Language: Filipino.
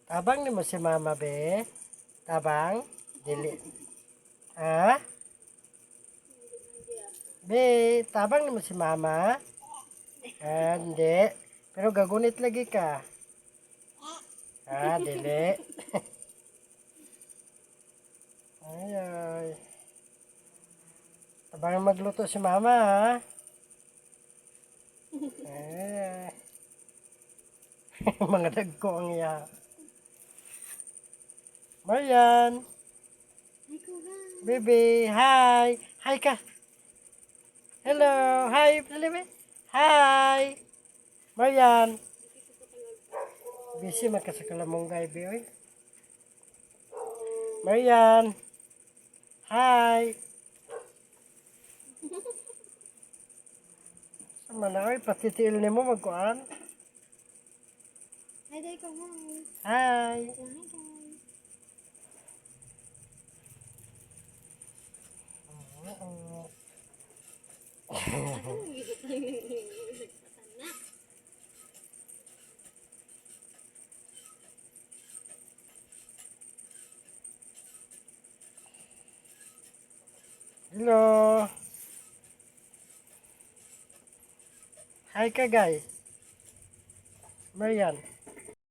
Tabang ni mo si mama be. Tabang. Dili. Ha? Be, tabang ni mo si mama. Ah, hindi. Pero gagunit lagi ka. Ah, dili. Ay, ay. Tabang magluto si mama ha. Eh. Mga dagko ang iya. Marian. Baby, hi. Hi ka. Hello. Hi, Pilipi. Hi. Marian. Busy magkasakalamonggay, be, oy. Marian. Hi. Sama na, oy. Patitiil ni mo magkuhan. Hi, day ko, hi. Hi. So, hi, guys. Anong gigit na nagpasana? Hello. Hi ka, guys. Marian.